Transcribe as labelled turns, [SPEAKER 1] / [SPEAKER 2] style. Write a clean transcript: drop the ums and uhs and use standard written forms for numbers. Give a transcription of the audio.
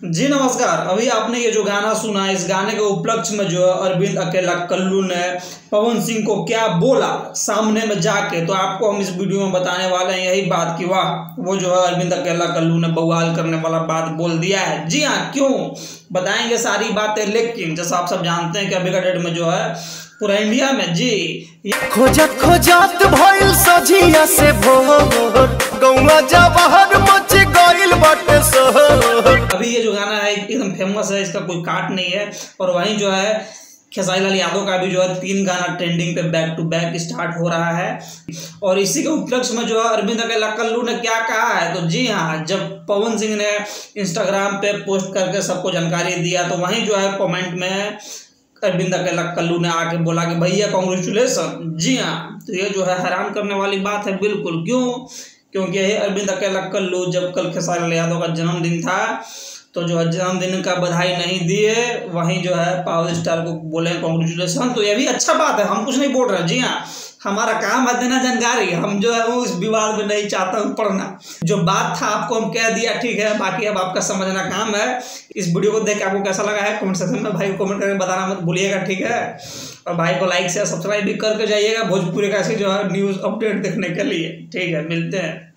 [SPEAKER 1] जी नमस्कार। अभी आपने ये जो गाना सुना, इस गाने के उपलक्ष्य में जो है अरविंद अकेला कल्लू ने पवन सिंह को क्या बोला सामने में जाके, तो आपको हम इस वीडियो में बताने वाले हैं यही बात कि वाह, वो जो है अरविंद अकेला कल्लू ने बवाल करने वाला बात बोल दिया है। जी हाँ, क्यों बताएंगे सारी बातें, लेकिन जैसा आप सब जानते हैं कि अभी का डेट में जो है पूरा इंडिया में
[SPEAKER 2] खोजत खोजत भइल सजिया से भोर गौवा जवाहर मच गइल बाटे शहर।
[SPEAKER 1] अभी ये जो गाना है एकदम फेमस है, इसका कोई काट नहीं है। और वहीं जो है खेसारी लाल यादव का भी जो है 3 गाना ट्रेंडिंग पे बैक टू बैक स्टार्ट हो रहा है। और इसी के उपलक्ष्य में जो है अरविंद अकेला कल्लू ने क्या कहा है, तो जी हाँ, जब पवन सिंह ने इंस्टाग्राम पे पोस्ट करके सबको जानकारी दिया, तो वहीं जो है कमेंट में अरविंद अकेला कल्लू ने आके बोला कि भैया कांग्रेचुलेसन। जी हाँ, तो ये जो है हैरान करने वाली बात है बिल्कुल। क्योंकि ये अरविंद अकेला कल्लू जब कल खेसारी लाल यादव का जन्मदिन था, तो जो है जन्मदिन का बधाई नहीं दिए, वहीं जो है पावर स्टार को बोले कांग्रेचुलेसन। तो ये भी अच्छा बात है, हम कुछ नहीं बोल रहे। जी हाँ, हमारा काम है देना जानकारी। हम जो है वो इस विवाद में नहीं चाहता हूँ पढ़ना। जो बात था आपको हम कह दिया, ठीक है। बाकी अब आपका समझना काम है। इस वीडियो को देख के आपको कैसा लगा है कमेंट सेक्शन में भाई को कमेंट करके बताना मत भूलिएगा, ठीक है। और भाई को लाइक शेयर सब्सक्राइब भी करके जाइएगा भोजपुरी का ऐसी जो है न्यूज़ अपडेट देखने के लिए, ठीक है। मिलते हैं।